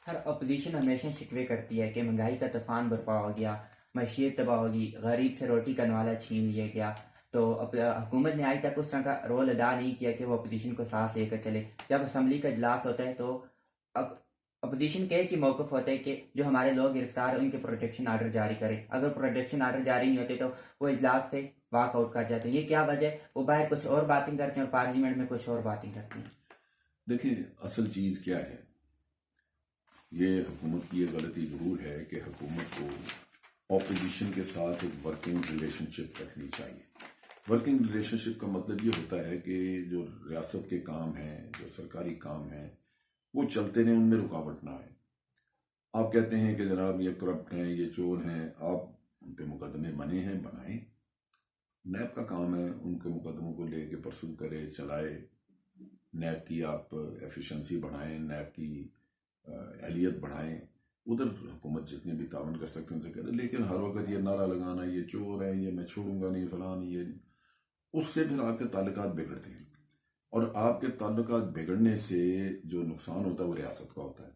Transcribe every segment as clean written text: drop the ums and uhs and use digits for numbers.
Sir opposition हमेशा शिकवे करती है कि महंगाई का तूफान बर्पा हो गया, मईशत तबाह होगी, गरीब से रोटी का नवाला छीन लिया गया। तो अब हुकूमत ने आज तक उस तरह का रोल अदा नहीं किया कि वो अपोजिशन को साथ लेकर चले। जब असम्बली का इजलास होता है तो अपोजिशन के एक ही मौक़िफ़ होता है कि जो हमारे लोग गिरफ्तार हैं उनके प्रोटेक्शन आर्डर जारी करें। अगर प्रोटेक्शन आर्डर जारी नहीं होते तो वो इजलास से वॉकआउट कर जाते हैं। ये क्या वजह है? वो बाहर कुछ और बातें करते हैं और पार्लियामेंट में कुछ और बातें करते हैं। देखिए, असल चीज़ क्या है, ये हुकूमत की ये गलती ज़रूर है कि हुकूमत को ऑपोजिशन के साथ एक वर्किंग रिलेशनशिप रखनी चाहिए। वर्किंग रिलेशनशिप का मतलब ये होता है कि जो रियासत के काम हैं, जो सरकारी काम हैं, वो चलते रहें, उनमें रुकावट ना आए। आप कहते हैं कि जनाब ये करप्ट हैं, ये चोर हैं, आप उन पे मुकदमे बने हैं, बनाएं। नैब का काम है उनके मुकदमों को लेके परसू करे, चलाए। नैब की आप एफिशिएंसी बढ़ाएं, नैब की एहलियत बढ़ाएं। उधर हुकूमत जितने भी तावन कर सकते हैं उनसे करें, लेकिन हर वक्त ये नारा लगाना ये चोर है, ये मैं छोड़ूंगा नहीं, फलान ये, उससे फिर आपके ताल्लुकात बिगड़ते हैं। और आपके ताल्लुकात बिगड़ने से जो नुकसान होता है वो रियासत का होता है,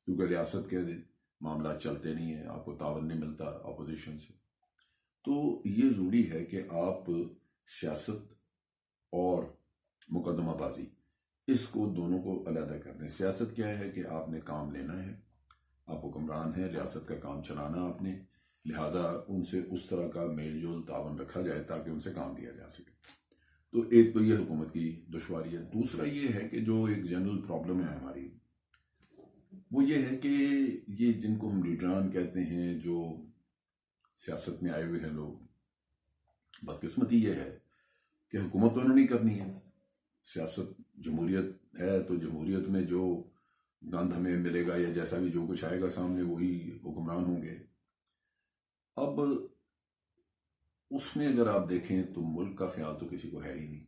क्योंकि रियासत के मामला चलते नहीं है, आपको तावन नहीं मिलता अपोजिशन से। तो ये ज़रूरी है कि आप सियासत और मुकदमाबाजी, इसको दोनों को अलग कर दें। सियासत क्या है कि आपने काम लेना है, आप हुक्मरान हैं, रियासत का काम चलाना आपने, लिहाजा उनसे उस तरह का मेल जोल तावन रखा जाए ताकि उनसे काम लिया जा सके। तो एक तो ये हुकूमत की दुश्वारी है। दूसरा ये है कि जो एक जनरल प्रॉब्लम है हमारी, वो ये है कि ये जिनको हम लीडरान कहते हैं, जो सियासत में आए हुए हैं लोग, बदकिस्मती ये है कि हुकूमत तो उन्होंने करनी है। सियासत जमहूरियत है तो जमहूरियत में जो गंध हमें मिलेगा या जैसा भी जो कुछ आएगा सामने वही हुक्मरान होंगे। अब उसमें अगर आप देखें तो मुल्क का ख्याल तो किसी को है ही नहीं।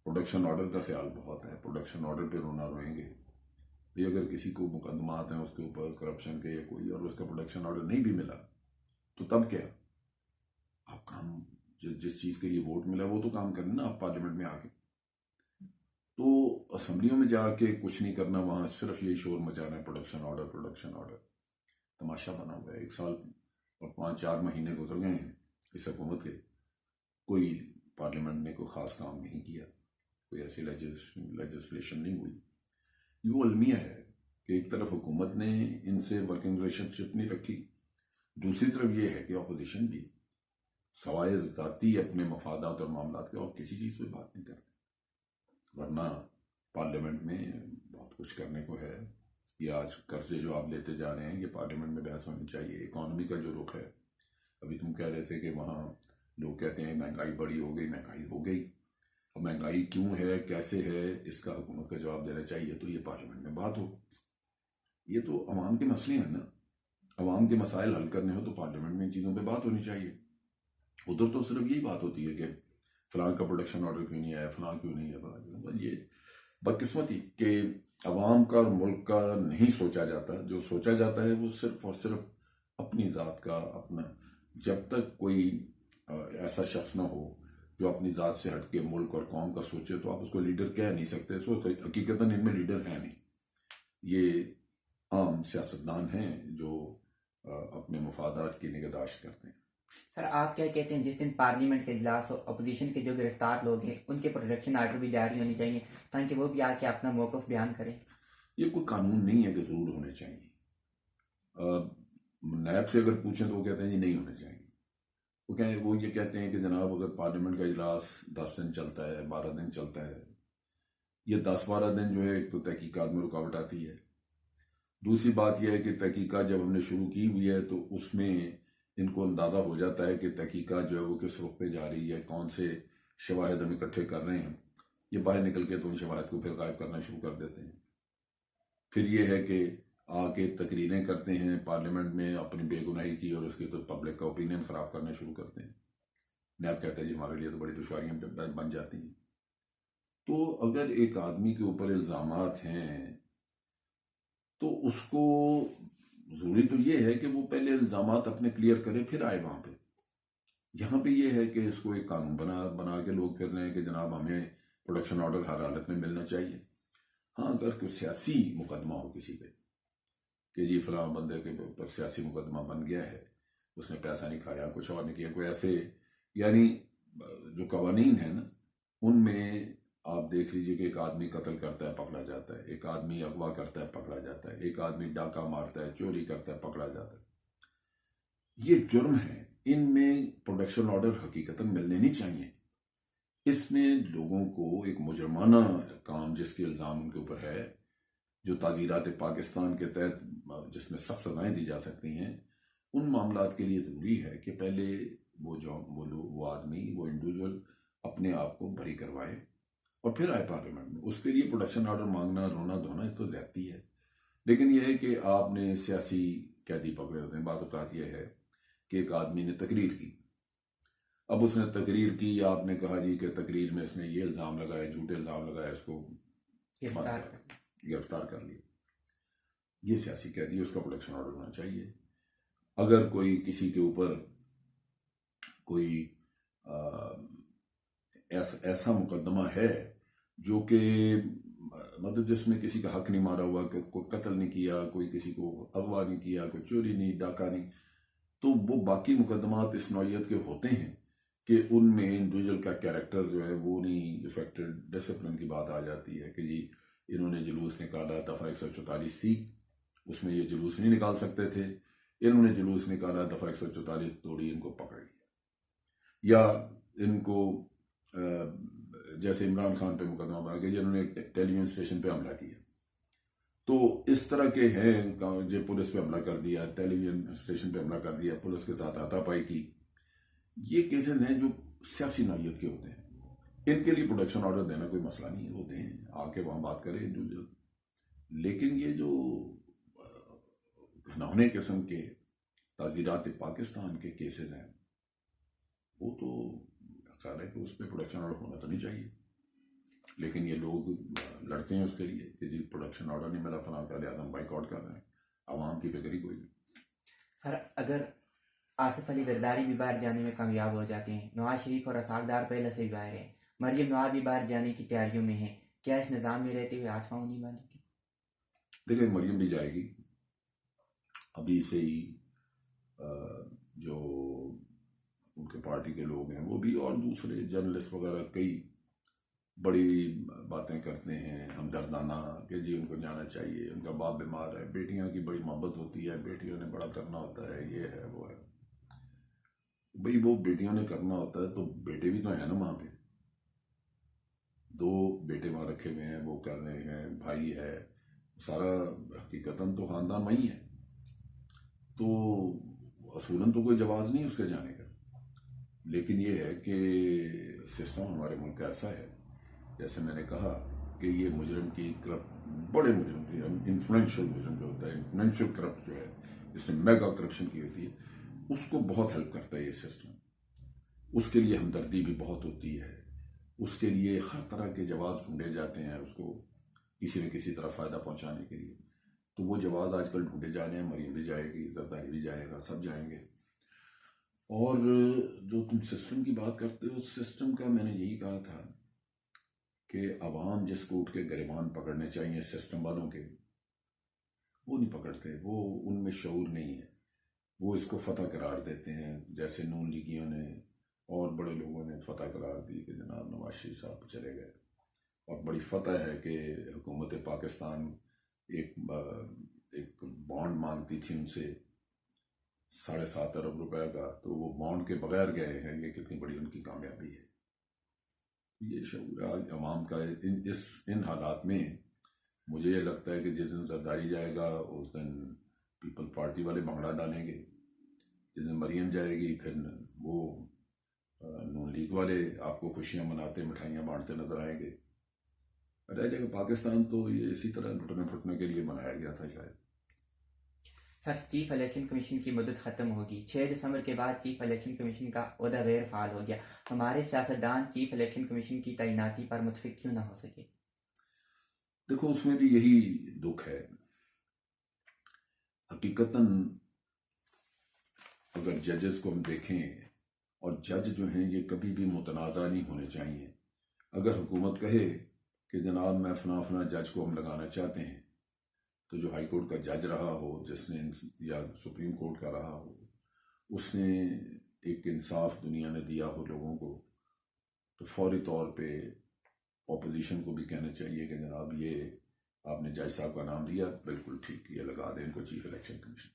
प्रोडक्शन ऑर्डर का ख्याल बहुत है, प्रोडक्शन ऑर्डर पे रोना रोएंगे। ये अगर किसी को मुकदमात हैं उसके ऊपर करप्शन के या कोई, और उसका प्रोडक्शन ऑर्डर नहीं भी मिला तो तब क्या? आप काम जिस चीज़ के लिए वोट मिला वो तो काम करना ना आप पार्लियामेंट में आके। तो असम्बलियों में जाके कुछ नहीं करना, वहां सिर्फ यही शोर मचाना है, प्रोडक्शन ऑर्डर प्रोडक्शन ऑर्डर। तमाशा बना हुआ है। 1 साल और 5-4 महीने गुजर गए हैं इस हुकूमत के, कोई पार्लियामेंट ने कोई ख़ास काम नहीं किया, कोई ऐसी लेजिस्लेशन नहीं हुई। वो अलमिया है कि एक तरफ हुकूमत ने इनसे वर्किंग रिलेशनशिप नहीं रखी, दूसरी तरफ ये है कि अपोजिशन भी सवाए ज़ाती अपने मफादात और मामलात के और किसी चीज़ पे बात नहीं करते। वरना पार्लियामेंट में बहुत कुछ करने को है। ये आज कर्जे जो आप लेते जा रहे हैं, ये पार्लियामेंट में बहस होनी चाहिए। इकॉनमी का जो रुख है, अभी तुम कह रहे थे कि वहाँ लोग कहते हैं महंगाई बड़ी हो गई, महंगाई हो गई। अब महंगाई क्यों है, कैसे है, इसका हुकूमत का जवाब देना चाहिए, तो ये पार्लियामेंट में बात हो। ये तो अवाम के मसले हैं ना, अवाम के मसाइल हल करने हो तो पार्लियामेंट में इन चीज़ों पर बात होनी चाहिए। उधर तो सिर्फ यही बात होती है कि फलां का प्रोडक्शन ऑर्डर क्यों नहीं आया, फलां क्यों नहीं है, फलां क्यों। ये बदकिस्मती कि अवाम का और मुल्क का नहीं सोचा जाता। जो सोचा जाता है वो सिर्फ और सिर्फ अपनी ज़ात का, अपना। जब तक कोई ऐसा शख्स ना हो जो अपनी ज़ात से हटके मुल्क और कौम का सोचे, तो आप उसको लीडर कह नहीं सकते। सो हकीकतन इनमें लीडर है नहीं, ये आम सियासतदान हैं जो अपने मफादात की निगहदाश्त करते हैं। सर आप क्या कहते हैं जिस दिन पार्लियामेंट का इजलास हो, अपोजिशन के जो गिरफ्तार लोग हैं उनके प्रोटेक्शन आर्डर भी जारी होने चाहिए ताकि वो भी आके अपना मौक़िफ़ बयान करें? ये कोई कानून नहीं है कि जरूर होने चाहिए। नैब से अगर पूछें तो वो कहते हैं जी नहीं होने चाहिए। वो ये कहते हैं कि जनाब अगर पार्लियामेंट का इजलास 10 दिन चलता है, 12 दिन चलता है, ये 10-12 दिन जो है, एक तो तहकीकात में रुकावट आती है। दूसरी बात यह है कि तहकीकात जब हमने शुरू की हुई है तो उसमें इनको अंदाज़ा हो जाता है कि तहकीकात जो है वो किस रुख पे जा रही है, कौन से शवाहिद हम इकट्ठे कर रहे हैं। ये बाहर निकल के तो उन शवाहिद को फिर गायब करना शुरू कर देते हैं। फिर ये है कि आके तकरीरें करते हैं पार्लियामेंट में अपनी बेगुनाही की, और उसके तो पब्लिक का ओपिनियन ख़राब करना शुरू करते हैं। नैब कहते हैं जी हमारे लिए तो बड़ी दुश्वारियां बन जाती हैं। तो अगर एक आदमी के ऊपर इल्ज़ामात हैं तो उसको ज़रूरी तो ये है कि वो पहले इल्ज़ामात अपने क्लियर करे, फिर आए वहाँ पे। यहाँ पे ये है कि इसको एक कानून बना के लोग फिर रहे हैं कि जनाब हमें प्रोडक्शन ऑर्डर हर हालत में मिलना चाहिए। हाँ, अगर कोई सियासी मुकदमा हो किसी पे, कि जी फलां बंदे के ऊपर सियासी मुकदमा बन गया है, उसने पैसा नहीं खाया, कुछ और नहीं किया, कोई ऐसे, यानी जो कवानीन है ना, उनमें आप देख लीजिए कि एक आदमी कत्ल करता है पकड़ा जाता है, एक आदमी अगवा करता है पकड़ा जाता है, एक आदमी डाका मारता है, चोरी करता है पकड़ा जाता है। ये जुर्म है, इनमें प्रोडक्शन ऑर्डर हकीकतन मिलने नहीं चाहिए। इसमें लोगों को एक मुजरमाना काम जिसके इल्ज़ाम उनके ऊपर है, जो ताज़ीरात पाकिस्तान के तहत जिसमें सख्त सज़ाएं दी जा सकती हैं, उन मामलात के लिए ज़रूरी है कि पहले वो आदमी, वो इंडिविजुअल अपने आप को बरी करवाए और फिर आए पार्लियामेंट में। उसके लिए प्रोडक्शन ऑर्डर मांगना, रोना धोना तो ज्यादती है। लेकिन यह है कि आपने सियासी कैदी पकड़े होते हैं। बात यह है कि एक आदमी ने तकरीर की, अब उसने तकरीर की, आपने कहा जी कि तकरीर में इसने ये इल्ज़ाम लगाया, झूठे इल्ज़ाम लगाया, इसको गिरफ्तार कर लिया। ये सियासी कैदी, उसका प्रोडक्शन ऑर्डर होना चाहिए। अगर कोई किसी के ऊपर कोई ऐसा मुकदमा है जो कि मतलब जिसमें किसी का हक नहीं मारा हुआ, कोई कत्ल नहीं किया, कोई किसी को अगवा नहीं किया, कोई चोरी नहीं, डाका नहीं, तो वो बाकी मुकदमात इस नौयत के होते हैं कि उनमें इंडिविजुअल का कैरेक्टर जो है वो नहीं इफेक्टेड। डिसिप्लिन की बात आ जाती है कि जी इन्होंने जुलूस निकाला, दफ़ा 144 थी, उसमें ये जुलूस नहीं निकाल सकते थे, इन्होंने जुलूस निकाला, दफ़ा 144 तोड़ी, इनको पकड़ लिया। या इनको जैसे इमरान खान पे मुकदमा बना कि जिन्होंने टेलीविजन स्टेशन पे हमला किया, तो इस तरह के हैं, जो पुलिस पे हमला कर दिया, टेलीविजन स्टेशन पे हमला कर दिया, पुलिस के साथ हाथापाई की। ये केसेस हैं जो सियासी नौयत के होते हैं। इनके लिए प्रोडक्शन ऑर्डर देना कोई मसला नहीं है, वो दें, आके वहां बात करें इंडिविजुअल। लेकिन ये जो घिनौने किस्म के ताज़ीरात पाकिस्तान के केसेस हैं, वो तो ख्याल है कि उस पर प्रोडक्शन ऑर्डर होना तो नहीं चाहिए। लेकिन ये लोग लड़ते हैं उसके लिए कि जी प्रोडक्शन ऑर्डर नहीं मिला फलां का, लिहाजा हम बाइकआउट कर रहे हैं। आवाम की फिक्र ही कोई नहीं। सर, अगर आसिफ अली जरदारी भी बाहर जाने में कामयाब हो जाते हैं, नवाज शरीफ और असाकदार पहले से ही बाहर हैं, मरियम नवाज भी बाहर जाने की तैयारियों में है, क्या इस निज़ाम में रहते हुए आज पाँव नहीं बांधेंगे? देखिए, मरियम भी जाएगी अभी से ही। जो उनके पार्टी के लोग हैं वो भी, और दूसरे जर्नलिस्ट वगैरह कई बड़ी बातें करते हैं हमदर्दाना कि जी उनको जाना चाहिए, उनका बाप बीमार है, बेटियां की बड़ी मोहब्बत होती है, बेटियों ने बड़ा करना होता है, ये है वो है। भाई वो बेटियों ने करना होता है तो बेटे भी तो है ना वहां पे, 2 बेटे वहां रखे हुए हैं, वो कर रहे हैं, भाई है, सारा हकीकतन तो खानदान वही है। तो असूलन तो कोई जवाज नहीं उसके जाने का। लेकिन ये है कि सिस्टम हमारे मुल्क का ऐसा है, जैसे मैंने कहा कि ये मुजरिम की बड़े मुजरिम की, इन्फ्लुएंशियल मुजरिम जो होता है, इन्फ्लुएंशियल करप्ट जो है, जिसने मेगा करप्शन की होती है, उसको बहुत हेल्प करता है ये सिस्टम। उसके लिए हमदर्दी भी बहुत होती है, उसके लिए हर तरह के जवाब ढूंढे जाते हैं उसको किसी न किसी तरह फ़ायदा पहुंचाने के लिए। तो वो जवाब आजकल ढूंढे जा रहे हैं। मरीम भी जाएगी, जरदारी भी जाएगा, सब जाएंगे। और जो तुम सिस्टम की बात करते हो, सिस्टम का मैंने यही कहा था कि अवाम जिसको उठ के गिरबान पकड़ने चाहिए सिस्टम वालों के, वो नहीं पकड़ते, वो उनमें शऊर नहीं है, वो इसको फतह करार देते हैं। जैसे नून लीगियों ने और बड़े लोगों ने फतह करार दी कि जनाब नवाज शरीफ साहब चले गए, और बड़ी फतह है कि हुकूमत पाकिस्तान एक बॉन्ड मांगती थी उनसे 7.5 अरब रुपए का, तो वो बॉन्ड के बगैर गए हैं। ये कितनी बड़ी उनकी कामयाबी है। ये शऊर आज अवाम का इन हालात में मुझे ये लगता है कि जिस दिन जरदारी जाएगा उस दिन पीपल्स पार्टी वाले भंगड़ा डालेंगे, जिस दिन मरियम जाएगी फिर वो नून लीग वाले आपको खुशियां मनाते, मिठाइयां बांटते नजर आएंगे। रह जाएगा पाकिस्तान तो ये इसी तरह लुटने फुटने के लिए बनाया गया था शायद। सर, चीफ इलेक्शन कमीशन की मुद्दत ख़त्म होगी। 6 दिसंबर के बाद चीफ इलेक्शन कमीशन का ओहदा गैर फाल हो गया। हमारे सियासतदान चीफ इलेक्शन कमीशन की तैनाती पर मुतफिक क्यों ना हो सके? देखो, उसमें भी यही दुख है। हकीकतन अगर जजेस को हम देखें, और जज जो हैं ये कभी भी मुतनाज़ा नहीं होने चाहिए। अगर हुकूमत कहे कि जनाब मैं फला फला जज को हम लगाना चाहते हैं, तो जो हाई कोर्ट का जज रहा हो, जिसने या सुप्रीम कोर्ट का रहा हो, उसने एक इंसाफ दुनिया में दिया हो लोगों को, तो फौरी तौर पे ऑपोजिशन को भी कहना चाहिए कि जनाब ये आपने जज साहब का नाम दिया, बिल्कुल ठीक, ये लगा दें इनको चीफ इलेक्शन कमीशन।